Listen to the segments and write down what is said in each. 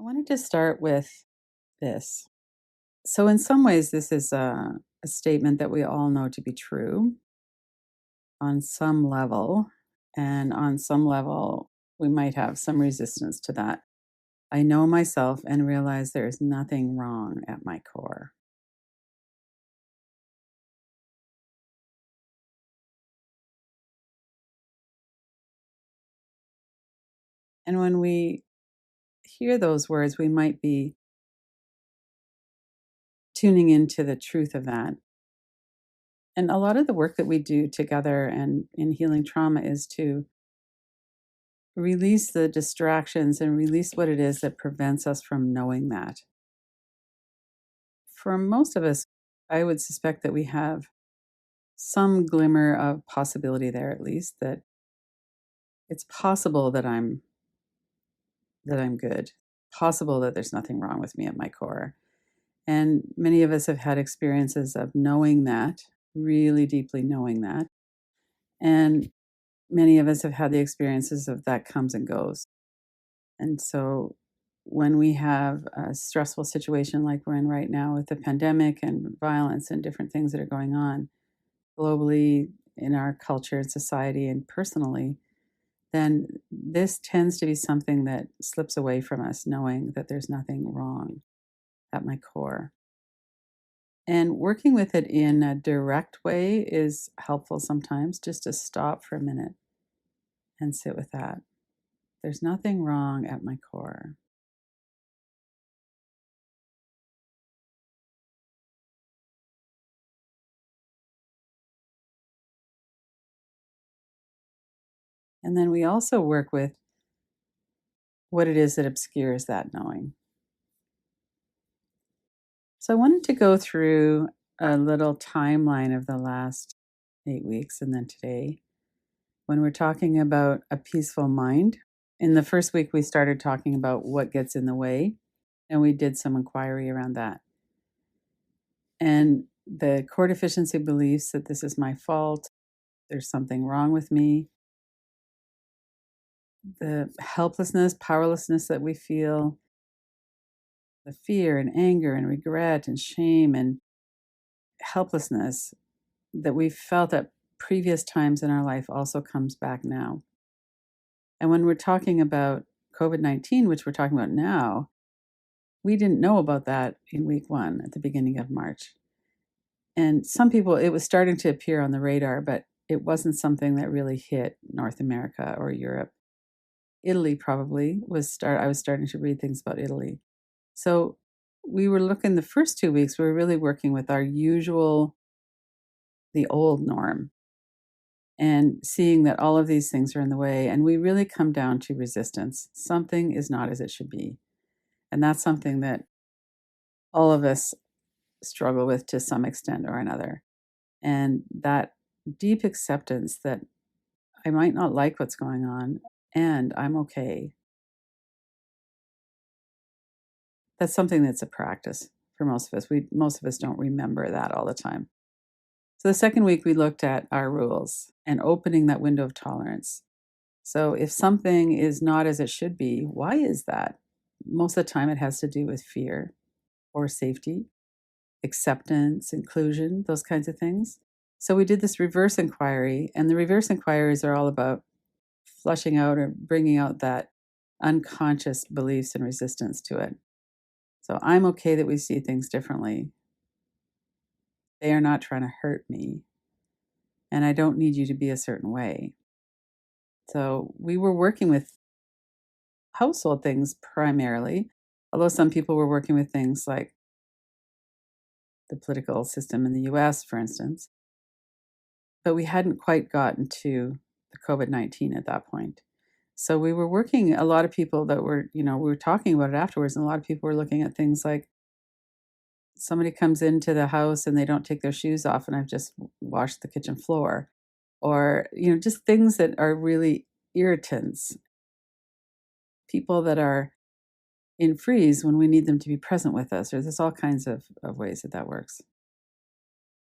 I wanted to start with this. So, in some ways, this is a statement that we all know to be true on some level. And on some level, we might have some resistance to that. I know myself and realize there is nothing wrong at my core. And when we hear those words, we might be tuning into the truth of that. And a lot of the work that we do together and in healing trauma is to release the distractions and release what it is that prevents us from knowing that. For most of us, I would suspect that we have some glimmer of possibility there, at least, that it's possible that I'm good, possible that there's nothing wrong with me at my core. And many of us have had experiences of knowing that, really deeply knowing that. And many of us have had the experiences of that comes and goes. And so when we have a stressful situation like we're in right now with the pandemic and violence and different things that are going on globally in our culture and society and personally, then this tends to be something that slips away from us, knowing that there's nothing wrong at my core. And working with it in a direct way is helpful sometimes, just to stop for a minute and sit with that. There's nothing wrong at my core. And then we also work with what it is that obscures that knowing. So I wanted to go through a little timeline of the last 8 weeks and then today when we're talking about a peaceful mind. In the first week, we started talking about what gets in the way, and we did some inquiry around that. And the core deficiency beliefs that this is my fault, there's something wrong with me, the helplessness, powerlessness that we feel, the fear and anger and regret and shame and helplessness that we felt at previous times in our life also comes back now. And when we're talking about COVID-19, which we're talking about now, we didn't know about that in week one at the beginning of March. And some people, it was starting to appear on the radar, but it wasn't something that really hit North America or Europe. Italy probably I was starting to read things about Italy. So we were looking the first 2 weeks, we were really working with our usual, the old norm, and seeing that all of these things are in the way. And we really come down to resistance. Something is not as it should be. And that's something that all of us struggle with to some extent or another. And that deep acceptance that I might not like what's going on and I'm okay. That's something that's a practice for most of us. Most of us don't remember that all the time. So the second week we looked at our rules and opening that window of tolerance. So if something is not as it should be, why is that? Most of the time it has to do with fear or safety, acceptance, inclusion, those kinds of things. So we did this reverse inquiry, and the reverse inquiries are all about flushing out or bringing out that unconscious beliefs and resistance to it. So I'm okay that we see things differently. They are not trying to hurt me, and I don't need you to be a certain way. So we were working with household things primarily, although some people were working with things like the political system in the US, for instance. But we hadn't quite gotten to the COVID-19 at that point. So we were working, a lot of people that were, we were talking about it afterwards, and a lot of people were looking at things like somebody comes into the house and they don't take their shoes off, and I've just washed the kitchen floor. Or, just things that are really irritants. People that are in freeze when we need them to be present with us, or there's all kinds of ways that that works.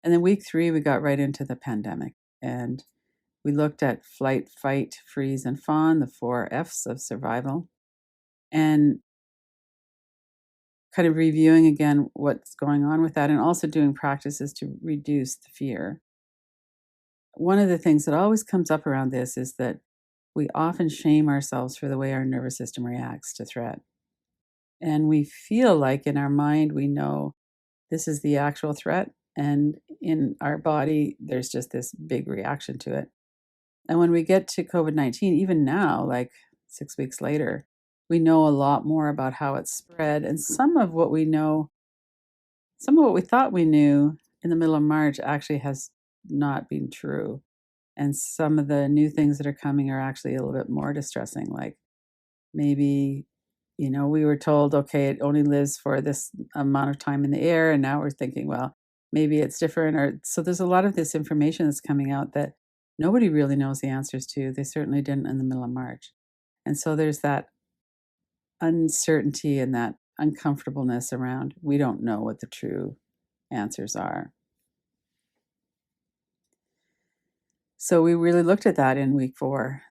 And then week 3, we got right into the pandemic. And we looked at flight, fight, freeze, and fawn, the 4 F's of survival. And kind of reviewing again what's going on with that and also doing practices to reduce the fear. One of the things that always comes up around this is that we often shame ourselves for the way our nervous system reacts to threat. And we feel like in our mind, we know this is the actual threat. And in our body, there's just this big reaction to it. And when we get to COVID-19, even now, like 6 weeks later, we know a lot more about how it's spread. And some of what we know, some of what we thought we knew in the middle of March actually has not been true. And some of the new things that are coming are actually a little bit more distressing. Like maybe, we were told, okay, it only lives for this amount of time in the air. And now we're thinking, well, maybe it's different. Or so there's a lot of this information that's coming out that nobody really knows the answers to. They certainly didn't in the middle of March. And so there's that uncertainty and that uncomfortableness around we don't know what the true answers are. So we really looked at that in week 4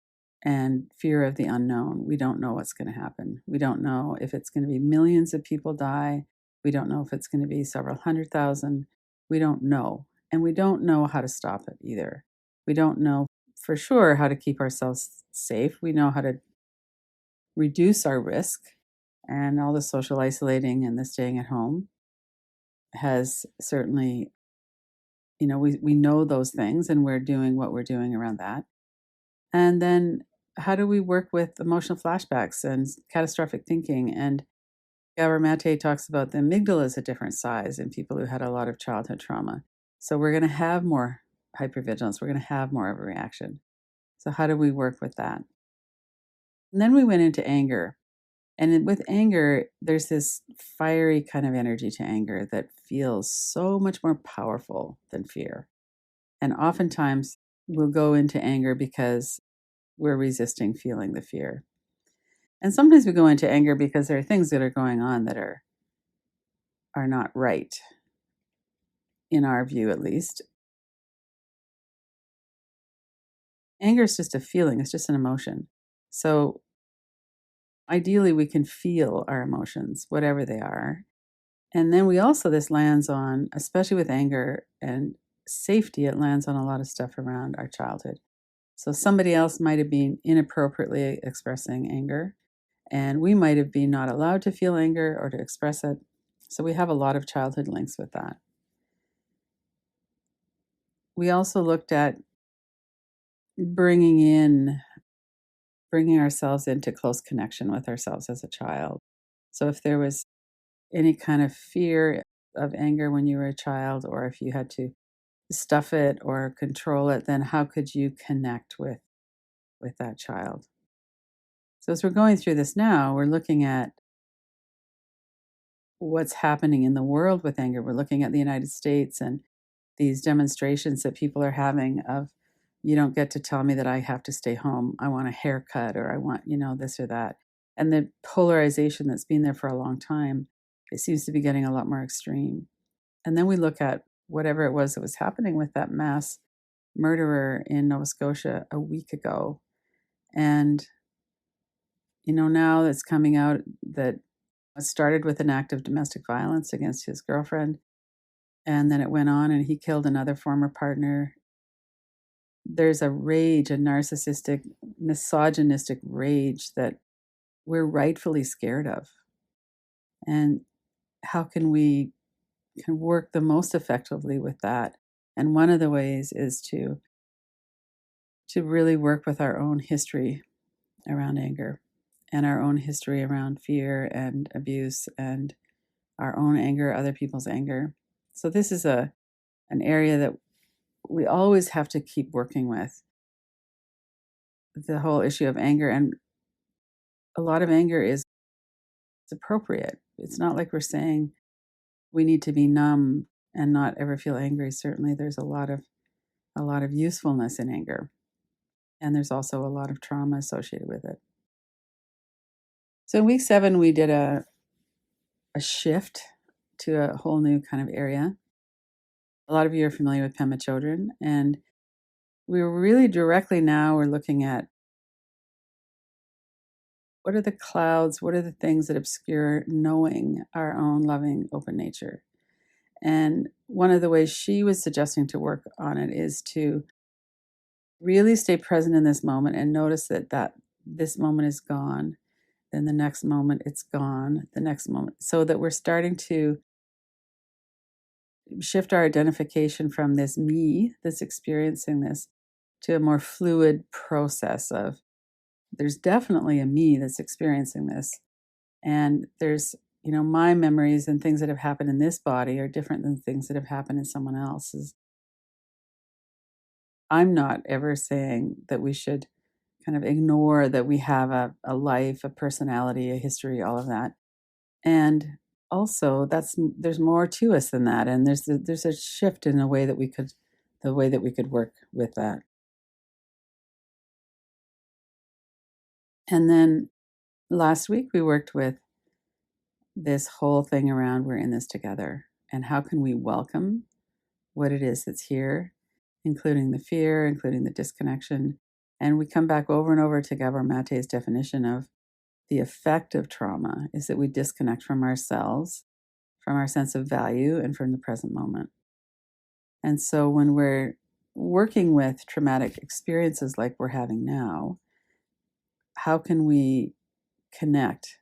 and fear of the unknown. We don't know what's going to happen. We don't know if it's going to be millions of people die. We don't know if it's going to be several 100,000. We don't know. And we don't know how to stop it either. We don't know for sure how to keep ourselves safe. We know how to reduce our risk, and all the social isolating and the staying at home has certainly, we know those things and we're doing what we're doing around that. And then how do we work with emotional flashbacks and catastrophic thinking? And Gabor Mate talks about the amygdala is a different size in people who had a lot of childhood trauma. So we're going to have more hypervigilance. We're going to have more of a reaction. So how do we work with that? And then we went into anger. And with anger, there's this fiery kind of energy to anger that feels so much more powerful than fear. And oftentimes we'll go into anger because we're resisting feeling the fear. And sometimes we go into anger because there are things that are going on that are not right, in our view at least. Anger is just a feeling, it's just an emotion. So ideally, we can feel our emotions, whatever they are. And then we also, this lands on, especially with anger and safety, it lands on a lot of stuff around our childhood. So somebody else might have been inappropriately expressing anger, and we might have been not allowed to feel anger or to express it. So we have a lot of childhood links with that. We also looked at bringing ourselves into close connection with ourselves as a child. So if there was any kind of fear of anger when you were a child, or if you had to stuff it or control it, then how could you connect with that child? So as we're going through this now, we're looking at what's happening in the world with anger. We're looking at the United States and these demonstrations that people are having of, you don't get to tell me that I have to stay home. I want a haircut, or I want, this or that. And the polarization that's been there for a long time, it seems to be getting a lot more extreme. And then we look at whatever it was that was happening with that mass murderer in Nova Scotia a week ago. And, now it's coming out that it started with an act of domestic violence against his girlfriend. And then it went on and he killed another former partner. There's a rage, a narcissistic, misogynistic rage that we're rightfully scared of. And how can we work the most effectively with that? And one of the ways is to really work with our own history around anger and our own history around fear and abuse and our own anger, other people's anger. So this is an area that we always have to keep working with, the whole issue of anger. And a lot of anger is appropriate. It's not like we're saying we need to be numb and not ever feel angry. Certainly there's a lot of usefulness in anger. And there's also a lot of trauma associated with it. So in week 7, we did a shift to a whole new kind of area. A lot of you are familiar with Pema Chodron, and we were really directly now we're looking at What are the clouds? What are the things that obscure knowing our own loving, open nature? And one of the ways she was suggesting to work on it is to really stay present in this moment and notice that this moment is gone. Then the next moment it's gone. The next moment, so that we're starting to shift our identification from this me that's experiencing this to a more fluid process of there's definitely a me that's experiencing this. And there's, my memories and things that have happened in this body are different than things that have happened in someone else's. I'm not ever saying that we should kind of ignore that we have a life, a personality, a history, all of that. And also there's more to us than that. And there's a shift in the way that we could work with that. And then last week we worked with this whole thing around we're in this together, and how can we welcome what it is that's here, including the fear, including the disconnection. And we come back over and over to Gabor Mate's definition of the effect of trauma is that we disconnect from ourselves, from our sense of value, and from the present moment. And so when we're working with traumatic experiences like we're having now, how can we connect?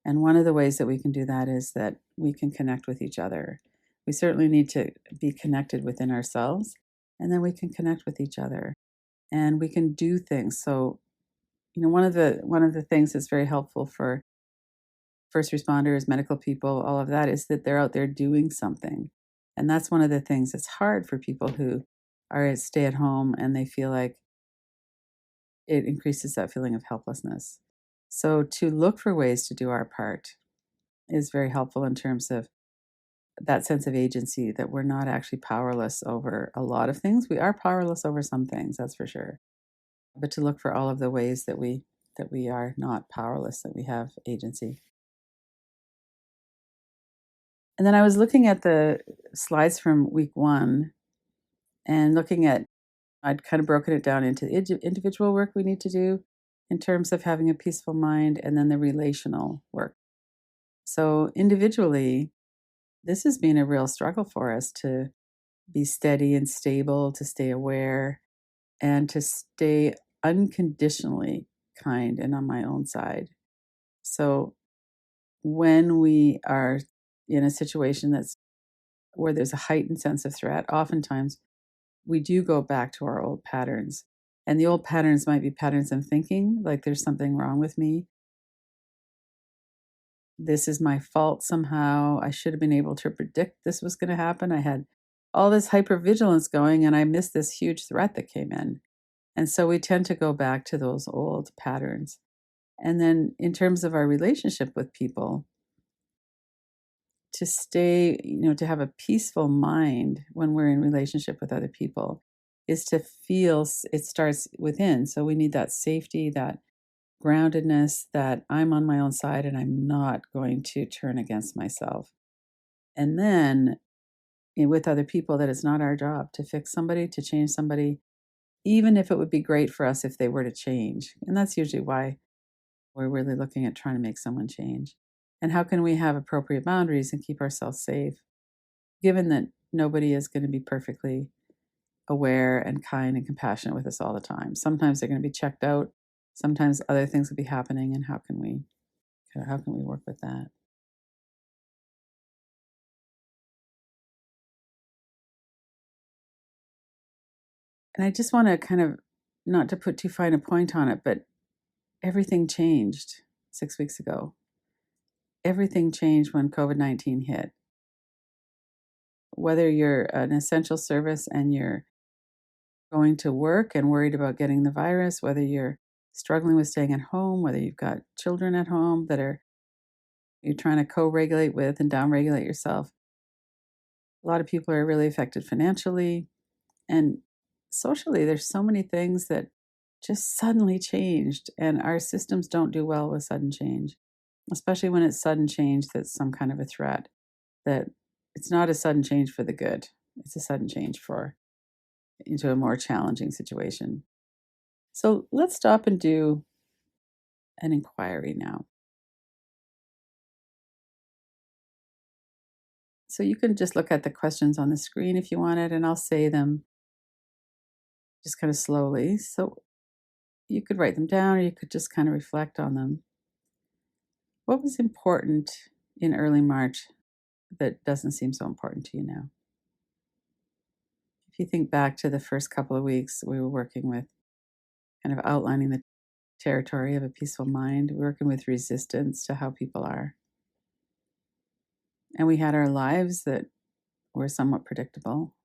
And one of the ways that we can do that is that we can connect with each other. We certainly need to be connected within ourselves, and then we can connect with each other, and we can do things. So, one of the things that's very helpful for first responders, medical people, all of that is that they're out there doing something. And that's one of the things that's hard for people who are at stay at home and they feel like it increases that feeling of helplessness. So to look for ways to do our part is very helpful in terms of that sense of agency that we're not actually powerless over a lot of things. We are powerless over some things, that's for sure. But to look for all of the ways that we are not powerless, that we have agency. And then I was looking at the slides from week 1 and looking at I'd kind of broken it down into individual work we need to do in terms of having a peaceful mind and then the relational work. So individually, this has been a real struggle for us to be steady and stable, to stay aware, and to stay unconditionally kind and on my own side. So when we are in a situation that's where there's a heightened sense of threat, oftentimes we do go back to our old patterns. And the old patterns might be patterns of thinking, like there's something wrong with me. This is my fault somehow. I should have been able to predict this was going to happen. I had all this hypervigilance going and I missed this huge threat that came in. And so we tend to go back to those old patterns. And then in terms of our relationship with people, to stay, to have a peaceful mind when we're in relationship with other people is to feel it starts within. So we need that safety, that groundedness, that I'm on my own side and I'm not going to turn against myself. And then with other people, that it's not our job to fix somebody, to change somebody, even if it would be great for us if they were to change. And that's usually why we're really looking at trying to make someone change. And how can we have appropriate boundaries and keep ourselves safe, given that nobody is going to be perfectly aware and kind and compassionate with us all the time. Sometimes they're going to be checked out. Sometimes other things will be happening, and how can we work with that? And I just want to kind of, not to put too fine a point on it, but everything changed 6 weeks ago. Everything changed when COVID-19 hit. Whether you're an essential service and you're going to work and worried about getting the virus, whether you're struggling with staying at home, whether you've got children at home that you're trying to co-regulate with and down-regulate yourself. A lot of people are really affected financially and socially. There's so many things that just suddenly changed, and our systems don't do well with sudden change, especially when it's sudden change that's some kind of a threat. That it's not a sudden change for the good; it's a sudden change for into a more challenging situation. So let's stop and do an inquiry now. So you can just look at the questions on the screen if you wanted, and I'll say them just kind of slowly. So you could write them down or you could just kind of reflect on them. What was important in early March that doesn't seem so important to you now? If you think back to the first couple of weeks we were working with, kind of outlining the territory of a peaceful mind, working with resistance to how people are. And we had our lives that were somewhat predictable.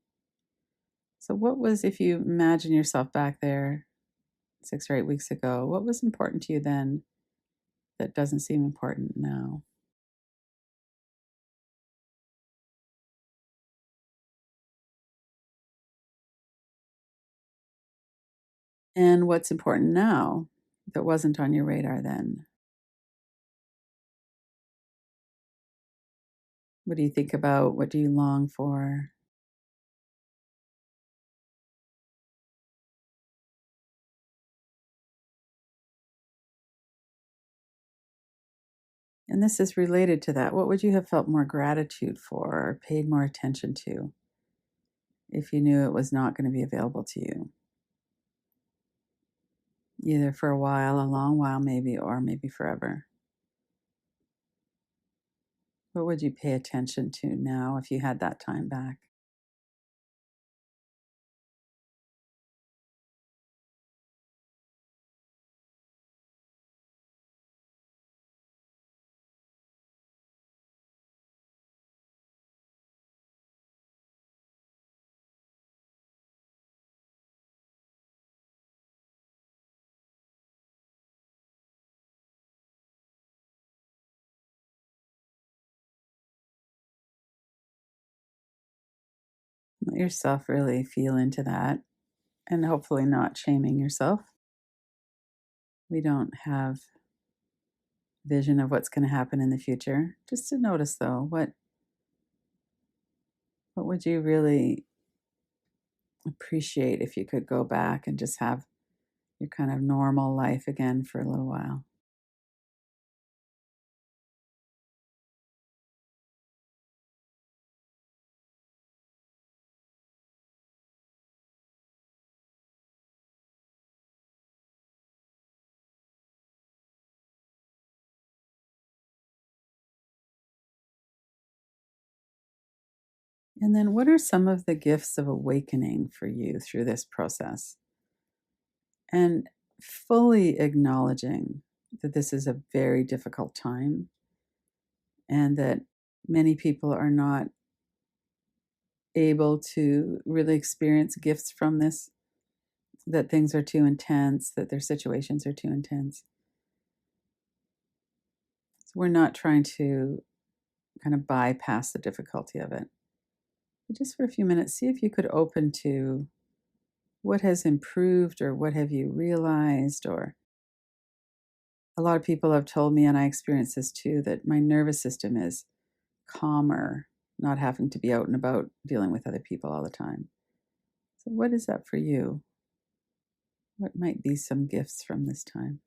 So, what was, if you imagine yourself back there 6 or 8 weeks ago, what was important to you then that doesn't seem important now? And what's important now that wasn't on your radar then? What do you think about? What do you long for? And this is related to that. What would you have felt more gratitude for or paid more attention to if you knew it was not going to be available to you? Either for a while, a long while maybe, or maybe forever. What would you pay attention to now if you had that time back? Let yourself really feel into that and hopefully not shaming yourself. We don't have vision of what's going to happen in the future. Just to notice though, what would you really appreciate if you could go back and just have your kind of normal life again for a little while? And then what are some of the gifts of awakening for you through this process? And fully acknowledging that this is a very difficult time and that many people are not able to really experience gifts from this, that things are too intense, that their situations are too intense. So we're not trying to kind of bypass the difficulty of it. But just for a few minutes, see if you could open to what has improved or what have you realized. Or a lot of people have told me, and I experience this too, that my nervous system is calmer, not having to be out and about dealing with other people all the time. So, what is that for you? What might be some gifts from this time?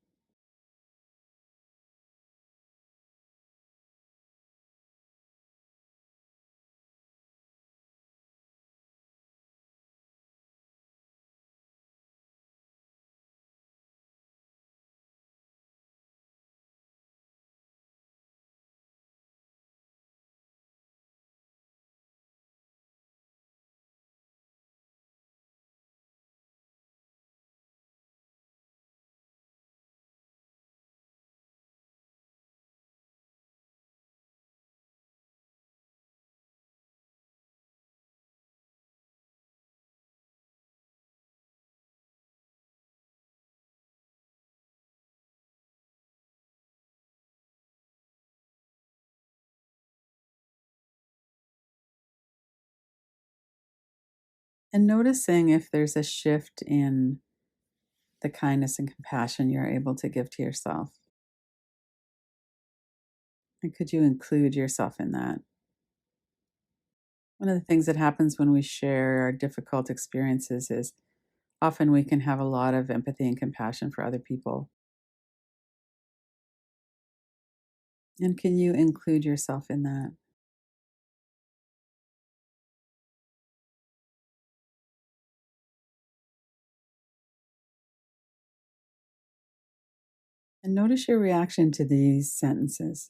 And noticing if there's a shift in the kindness and compassion you're able to give to yourself. And could you include yourself in that? One of the things that happens when we share our difficult experiences is often we can have a lot of empathy and compassion for other people. And can you include yourself in that? And notice your reaction to these sentences.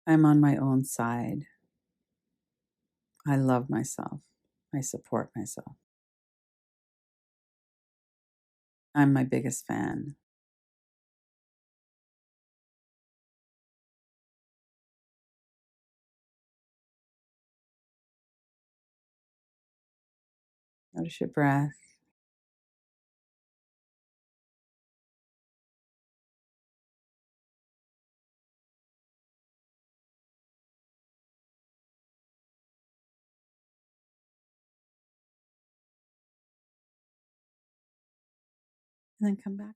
I'm on my own side. I love myself. I support myself. I'm my biggest fan. Notice your breath. And then come back.